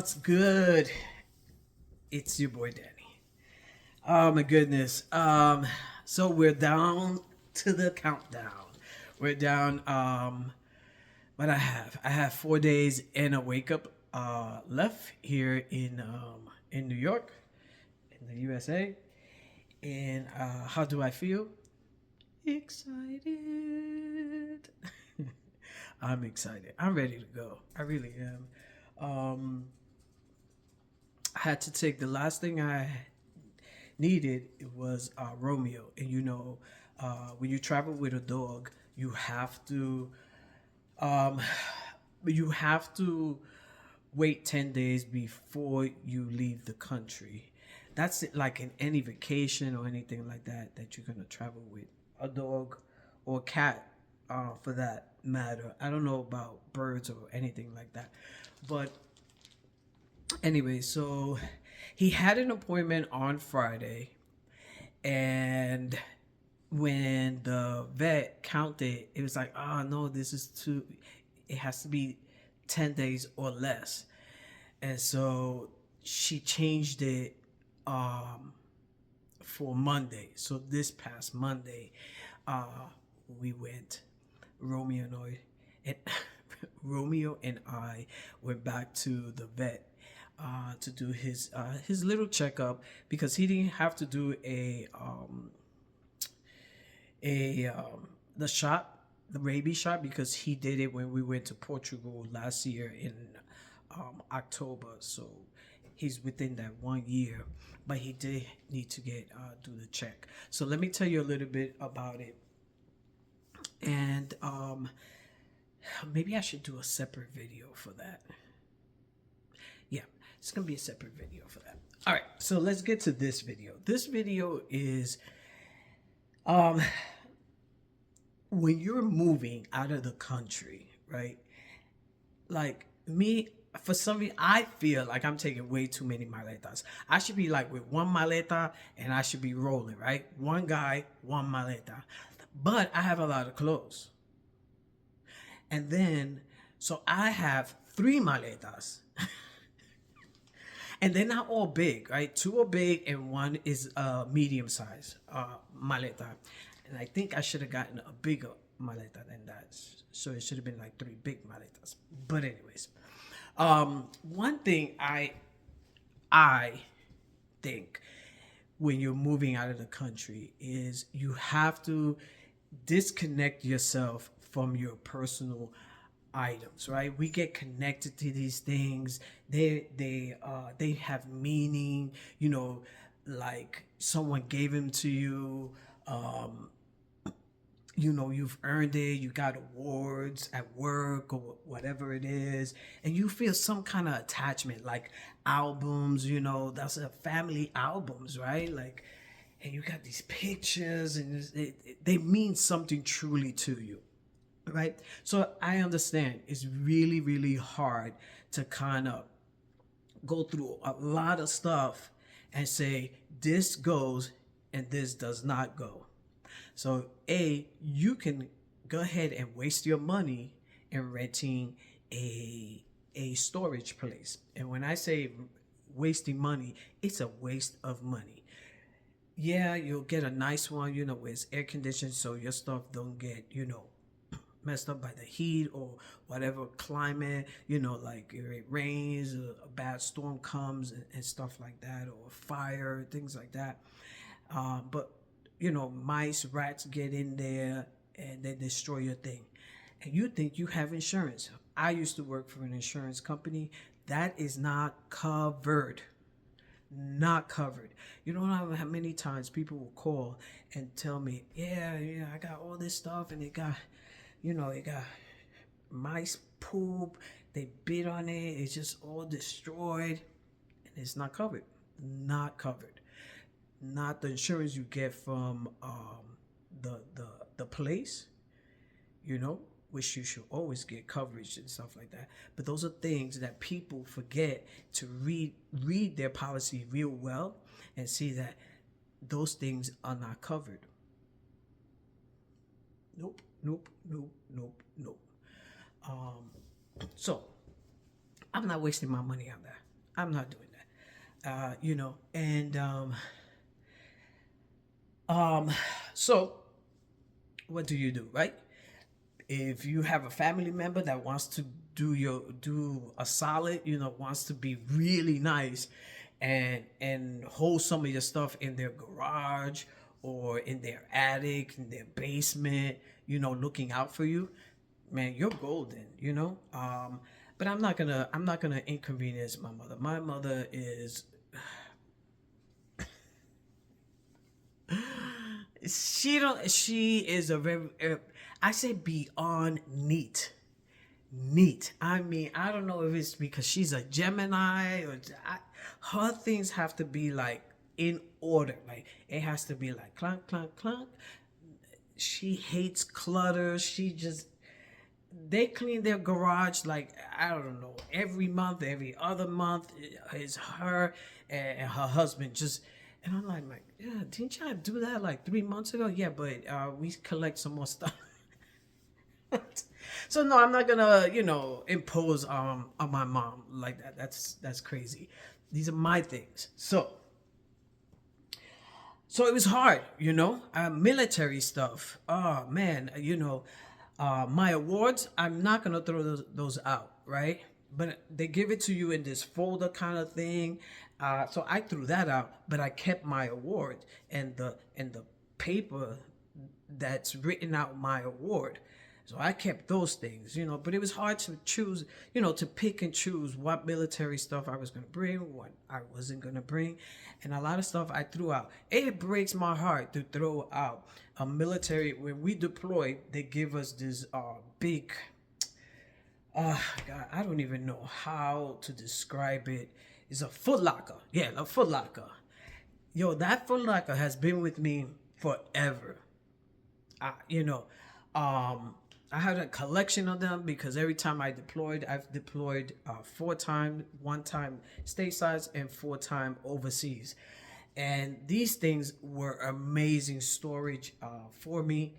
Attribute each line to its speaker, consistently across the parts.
Speaker 1: What's good? It's your boy Danny. Oh my goodness. So we're down to the countdown. We're down what I have 4 days and a wake up left here in New York, in the USA. And how do I feel? Excited. I'm excited. I'm ready to go. I really am. Um, I had to take the last thing I needed. It was Romeo, and when you travel with a dog, um, you have to wait 10 days before you leave the country. That's it, like in any vacation or anything like that you're gonna travel with a dog or a cat, for that matter. I don't know about birds or anything like that, but anyway, so he had an appointment on Friday, and when the vet counted, it was like, oh no, this is too, it has to be 10 days or less. And so she changed it for Monday. So this past Monday, we went, Romeo and I, and Romeo and I went back to the vet to do his little checkup, because he didn't have to do a the shot, the rabies shot, because he did it when we went to Portugal last year in October. So he's within that 1 year, but he did need to get do the check. So let me tell you a little bit about it, and maybe I should do a separate video for that. Yeah, it's gonna be a separate video for that. All right, so let's get to this video. This video is um when you're moving out of the country, right? Like me, for some reason, I feel like I'm taking way too many maletas. I should be like with one maleta and I should be rolling, right? One guy, one maleta. But I have a lot of clothes. And then, so I have three maletas. And they're not all big, right? Two are big and one is a medium size maleta. And I think I should have gotten a bigger maleta than that. So it should have been like three big maletas. But anyways, one thing I think when you're moving out of the country is you have to disconnect yourself from your personal items, right? We get connected to these things. They have meaning, like someone gave them to you. You've earned it, you got awards at work or whatever it is, and you feel some kind of attachment, like albums, that's a family albums, right? Like, and you got these pictures, and they mean something truly to you, right? So I understand it's really, really hard to kind of go through a lot of stuff and say this goes and this does not go. So you can go ahead and waste your money in renting a storage place. And when I say wasting money, it's a waste of money. Yeah, you'll get a nice one, where it's air conditioned, so your stuff don't get, messed up by the heat or whatever climate, like if it rains, a bad storm comes, and stuff like that, or fire, things like that. But mice, rats get in there and they destroy your thing. And you think you have insurance. I used to work for an insurance company. That is not covered. Not covered. You don't know how many times people will call and tell me, yeah, I got all this stuff, and it got mice poop, they bit on it, it's just all destroyed, and it's not covered. Not covered. Not the insurance you get from the place, which you should always get coverage and stuff like that. But those are things that people forget to read their policy real well and see that those things are not covered. Nope, nope, nope, nope, nope. So I'm not wasting my money on that. I'm not doing that. And um, so what do, right? If you have a family member that wants to do a solid, wants to be really nice and hold some of your stuff in their garage or in their attic, in their basement, looking out for you, man, you're golden, but I'm not gonna inconvenience my mother. My mother is she is a very I say beyond neat. I mean, I don't know if it's because she's a Gemini her things have to be like in order. Like it has to be like clunk, clunk, clunk. She hates clutter. They clean their garage like, I don't know, every month, every other month. Is her and her husband just. And I'm like, yeah, didn't y'all do that like 3 months ago? Yeah, but we collect some more stuff. So no, I'm not gonna, impose on my mom like that. That's crazy. These are my things. So it was hard, military stuff. Oh man, my awards. I'm not gonna throw those out, right? But they give it to you in this folder kind of thing. So I threw that out, but I kept my award and the paper that's written out my award. So I kept those things, but it was hard to choose, to pick and choose what military stuff I was going to bring, what I wasn't going to bring. And a lot of stuff I threw out. It breaks my heart to throw out a military. When we deployed, they give us this big, God, I don't even know how to describe it. It's a footlocker. Yeah, a footlocker. Yo, that footlocker has been with me forever. I, you know, I had a collection of them because every time I've deployed 4 times, 1 time stateside and 4 time overseas. And these things were amazing storage for me,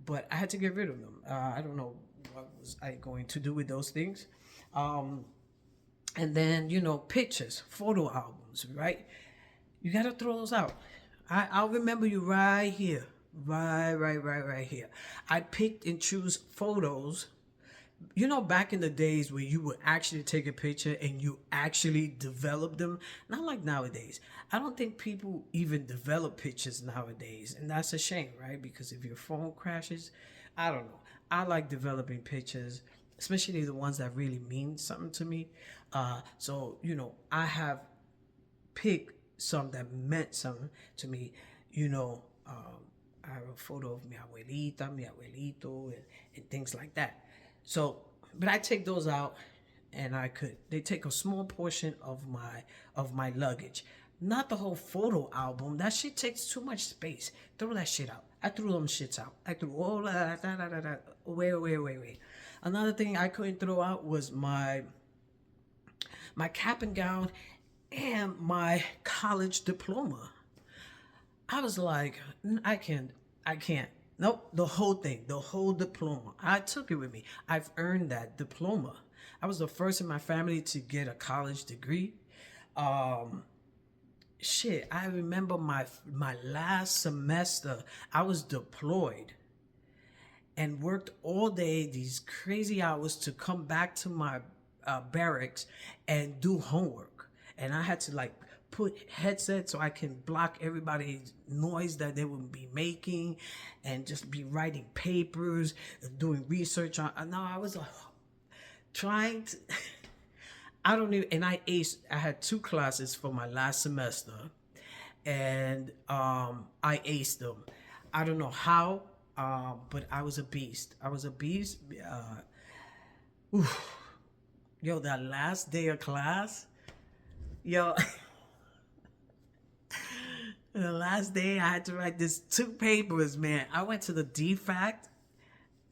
Speaker 1: but I had to get rid of them. I don't know what was I going to do with those things. Um, and then, pictures, photo albums, right? You got to throw those out. I'll remember you right here. Right here. I picked and choose photos. Back in the days where you would actually take a picture and you actually develop them. Not like nowadays. I don't think people even develop pictures nowadays. And that's a shame, right? Because if your phone crashes, I don't know. I like developing pictures, especially the ones that really mean something to me. So, I have picked some that meant something to me, you know. I have a photo of mi abuelita, mi abuelito, and things like that. So, but I take those out, and they take a small portion of my luggage, not the whole photo album. That shit takes too much space. Throw that shit out. I threw them shits out. I threw all that. Wait. Another thing I couldn't throw out was my cap and gown and my college diploma. I was like, I can't. Nope, the whole thing, the whole diploma. I took it with me. I've earned that diploma. I was the first in my family to get a college degree. Um, I remember my last semester. I was deployed and worked all day, these crazy hours to come back to my barracks and do homework. And I had to like put headsets so I can block everybody's noise that they would be making and just be writing papers, doing research on. No, I was trying to. I don't even, and I aced. I had 2 classes for my last semester, and I aced them. I don't know how, but I was a beast. I was a beast. Oof. Yo, that last day of class, yo, the last day I had to write this 2 papers, man. I went to the DFAC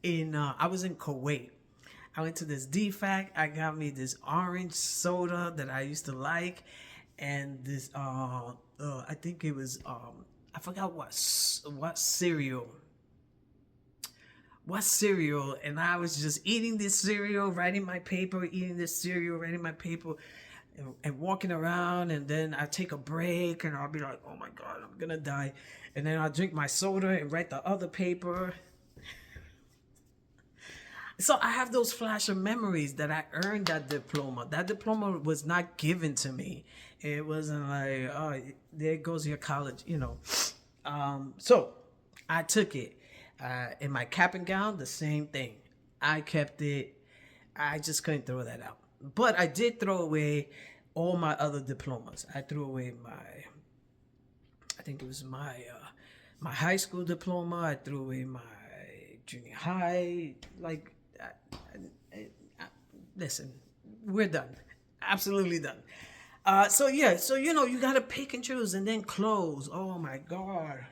Speaker 1: I was in Kuwait. I went to this DFAC. I got me this orange soda that I used to like, and this I think it was I forgot what cereal, and I was just eating this cereal, writing my paper, eating this cereal, writing my paper. and walking around, and then I take a break and I'll be like, oh my God, I'm gonna die. And then I'll drink my soda and write the other paper. So I have those flash of memories that I earned that diploma. That diploma was not given to me. It wasn't like, oh, there goes your college, you know. So I took it. In my cap and gown, the same thing. I kept it. I just couldn't throw that out. But I did throw away all my other diplomas. I threw away I think it was my high school diploma. I threw away my junior high. Like, listen, we're done. Absolutely done. So yeah, so you gotta pick and choose, and then clothes. Oh my God.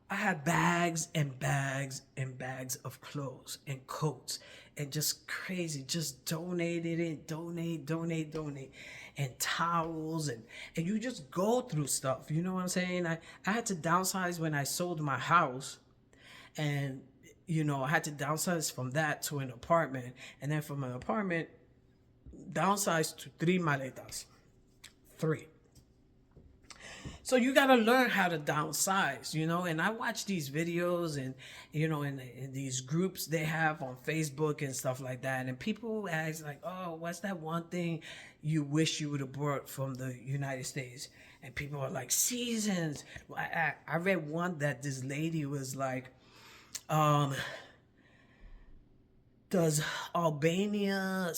Speaker 1: I had bags and bags and bags of clothes and coats and just crazy, just donated it, donate, and towels and you just go through stuff. You know what I'm saying? I had to downsize when I sold my house, and I had to downsize from that to an apartment, and then from an apartment downsize to three maletas. Three. So you got to learn how to downsize, and I watch these videos and, in these groups they have on Facebook and stuff like that. And people ask like, oh, what's that one thing you wish you would have brought from the United States? And people are like, seasons. I read one that this lady was like, does Albania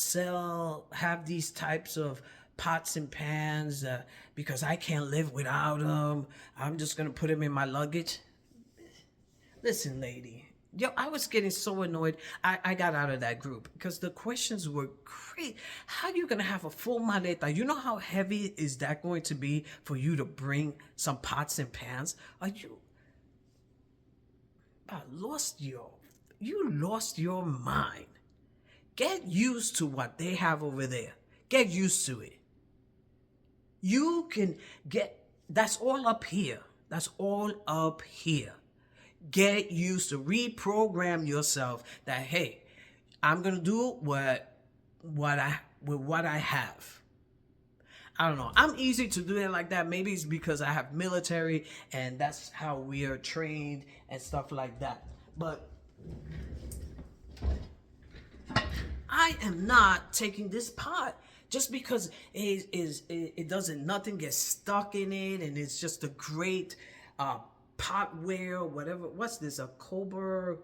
Speaker 1: have these types of pots and pans because I can't live without them? I'm just gonna put them in my luggage. Listen, lady, I was getting so annoyed. I got out of that group because the questions were great. How are you gonna have a full maleta? You know how heavy is that going to be for you to bring some pots and pans? You lost your mind. Get used to what they have over there. Get used to it. You can that's all up here. That's all up here. Get used to reprogram yourself that, hey, I'm going to do what I have. I don't know. I'm easy to do it like that. Maybe it's because I have military and that's how we are trained and stuff like that. But I am not taking this pot just because it doesn't, nothing gets stuck in it, and it's just a great potware, whatever. What's this? A Cobra?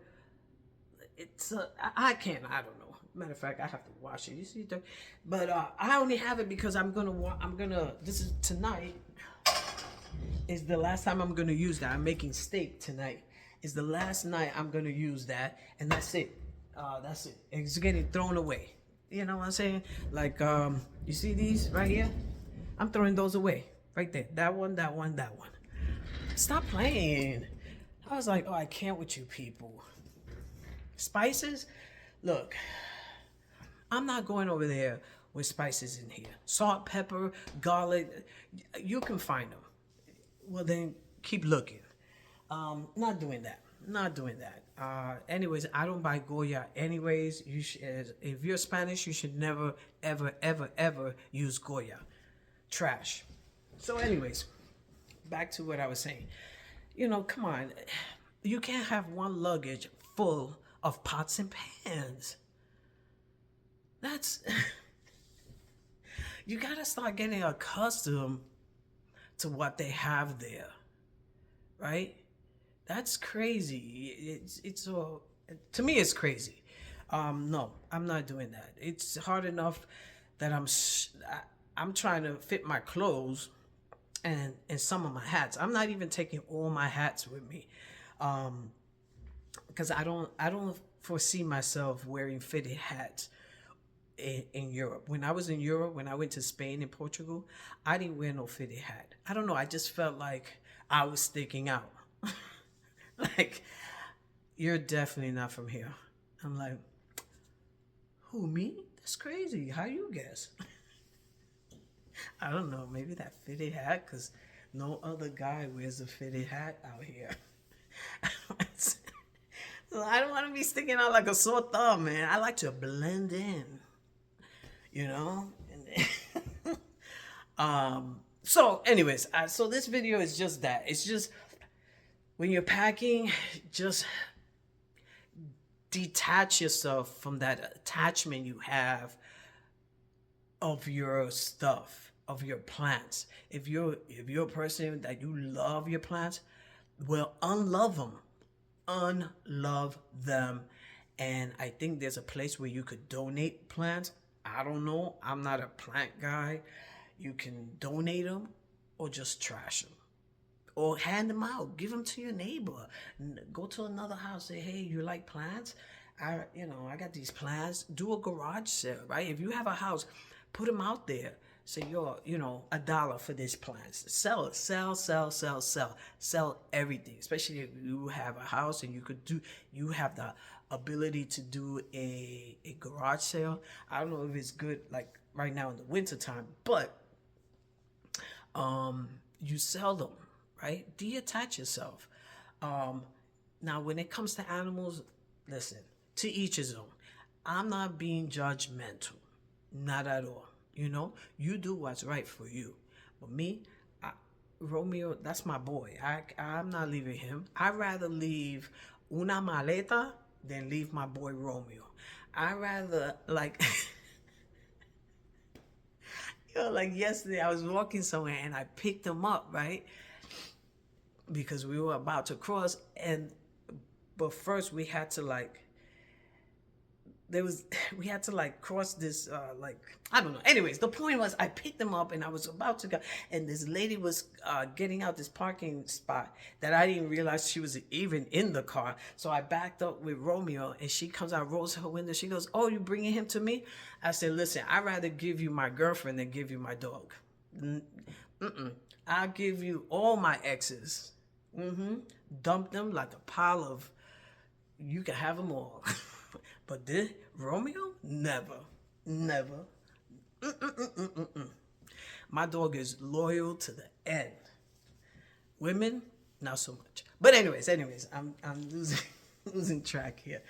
Speaker 1: I don't know. Matter of fact, I have to wash it. You see that? But I only have it because this is tonight. Is the last time I'm gonna use that. I'm making steak tonight. Is the last night I'm gonna use that, and that's it. That's it. It's getting thrown away. You know what I'm saying? Like, you see these right here? I'm throwing those away. Right there. That one. Stop playing. I was like, oh, I can't with you people. Spices? Look, I'm not going over there with spices in here. Salt, pepper, garlic. You can find them. Well, then keep looking. Not doing that. Anyways, I don't buy Goya. Anyways, if you're Spanish, you should never, ever, ever, ever use Goya. Trash. So, anyways, back to what I was saying. Come on, you can't have one luggage full of pots and pans. That's you gotta start getting accustomed to what they have there, right? That's crazy. To me, it's crazy. No, I'm not doing that. It's hard enough that I'm trying to fit my clothes and some of my hats. I'm not even taking all my hats with me, because I don't foresee myself wearing fitted hats in Europe. When I was in Europe, when I went to Spain and Portugal, I didn't wear no fitted hat. I don't know. I just felt like I was sticking out. Like, you're definitely not from here. I'm like, who, me? That's crazy. How you guess? I don't know. Maybe that fitted hat, because no other guy wears a fitted hat out here. So I don't want to be sticking out like a sore thumb, man. I like to blend in, And So anyways, so this video is just that. It's just when you're packing, just detach yourself from that attachment you have of your stuff, of your plants. If you're a person that you love your plants, well, unlove them, unlove them. And I think there's a place where you could donate plants. I don't know, I'm not a plant guy. You can donate them or just trash them or hand them out, give them to your neighbor. Go to another house, say, hey, you like plants? I got these plants. Do a garage sale, right? If you have a house, put them out there. Say, yo, $1 for these plants. Sell it, sell everything. Especially if you have a house and you have the ability to do a garage sale. I don't know if it's good like right now in the winter time, but you sell them, right? Detach yourself. Now, when it comes to animals, listen, to each his own. I'm not being judgmental, not at all. You do what's right for you. But me, Romeo, that's my boy. I'm not leaving him. I'd rather leave una maleta than leave my boy Romeo. I'd rather, like, like yesterday, I was walking somewhere and I picked him up, right? Because we were about to cross, but first we had to we had to cross this I don't know. Anyways, the point was I picked him up and I was about to go, and this lady was getting out this parking spot that I didn't realize she was even in the car. So I backed up with Romeo, and she comes out, rolls her window. She goes, "Oh, you bringing him to me?" I said, "Listen, I'd rather give you my girlfriend than give you my dog. I'll give you all my exes. Dump them like a pile of. You can have them all." But this Romeo, never, never. My dog is loyal to the end. Women, not so much. But anyways, I'm losing losing track here.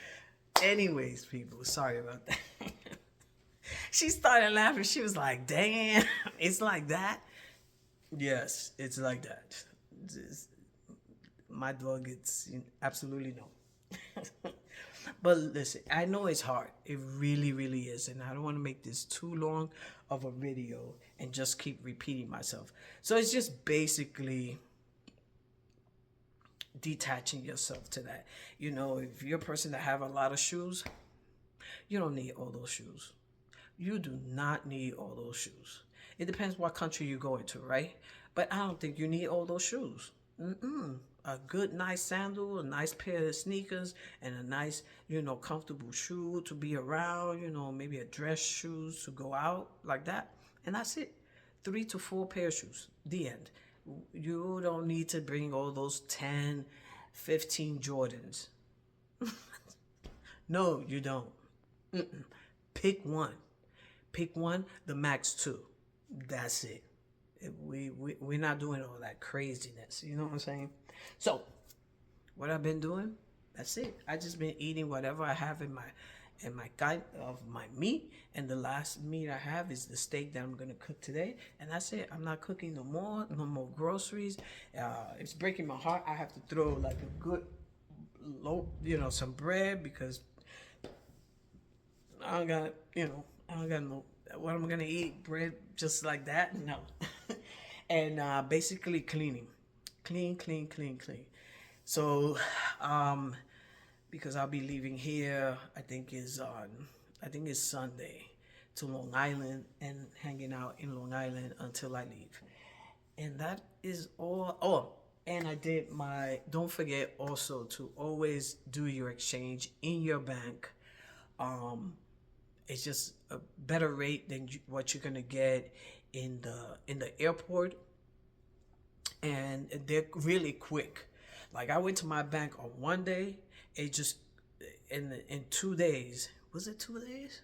Speaker 1: Anyways, people, sorry about that. She started laughing. She was like, "Damn, it's like that." Yes, it's like that. My dog, it's absolutely no. But listen, I know it's hard. It really, really is. And I don't want to make this too long of a video and just keep repeating myself. So it's just basically detaching yourself to that. If you're a person that have a lot of shoes, you don't need all those shoes. You do not need all those shoes. It depends what country you go into, right? But I don't think you need all those shoes. A good, nice sandal, a nice pair of sneakers, and a nice, comfortable shoe to be around, maybe a dress shoes to go out like that. And that's it. 3 to 4 pair of shoes. The end. You don't need to bring all those 10, 15 Jordans. No, you don't. Pick one. Pick one, the max 2. That's it. We're not doing all that craziness. You know what I'm saying? So, what I've been doing, that's it. I just been eating whatever I have in my kind of my meat, and the last meat I have is the steak that I'm gonna cook today, and that's it. I'm not cooking no more groceries. It's breaking my heart. I have to throw like a good loaf, some bread, because I don't got no. What am I gonna eat? Bread just like that? No. And basically cleaning. Clean. So, because I'll be leaving here, I think it's Sunday, to Long Island, and hanging out in Long Island until I leave. And that is all. Oh, and don't forget also to always do your exchange in your bank. It's just a better rate than what you're gonna get in the airport, and they're really quick. Like, I went to my bank on one day. It just in 2 days. Was it 2 days?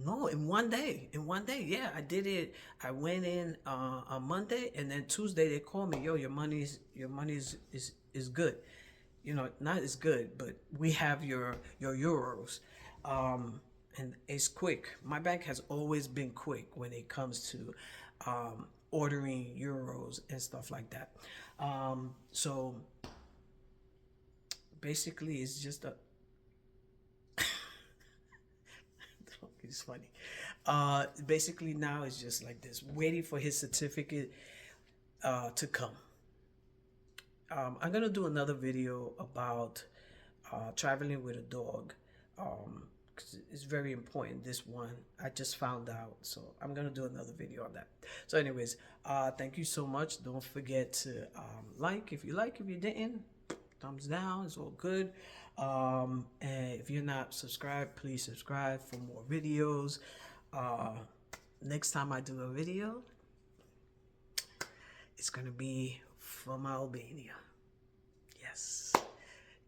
Speaker 1: No, in one day. Yeah, I did it. I went in on Monday, and then Tuesday they called me. Yo, your money is good. Not as good, but we have your euros. and it's quick. My bank has always been quick when it comes to ordering euros and stuff like that. So basically, it's just a. It's funny. Basically now it's just like this, waiting for his certificate to come. I'm gonna do another video about traveling with a dog. 'Cause it's very important. This one I just found out, so I'm gonna do another video on that. So, anyways, thank you so much. Don't forget to like if you like. If you didn't, thumbs down. It's all good. And if you're not subscribed, please subscribe for more videos. Next time I do a video, it's gonna be from Albania. Yes.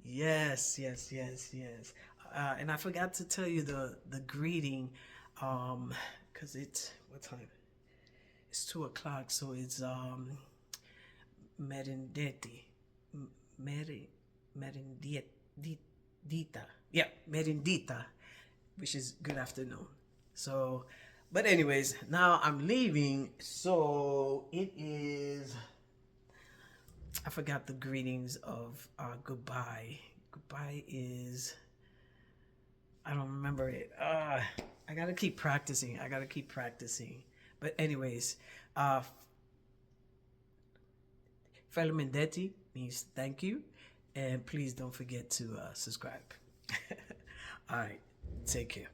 Speaker 1: Yes, yes, yes, yes. And I forgot to tell you the greeting, cause it's what time? It's 2 o'clock, so it's merendeti, meri, merendita. Yeah, merendita, which is good afternoon. So, but anyways, now I'm leaving. So it is. I forgot the greetings of goodbye. Goodbye is, I don't remember it. I gotta keep practicing. I gotta keep practicing. But anyways, Felimendeti means thank you, and please don't forget to subscribe. All right, take care.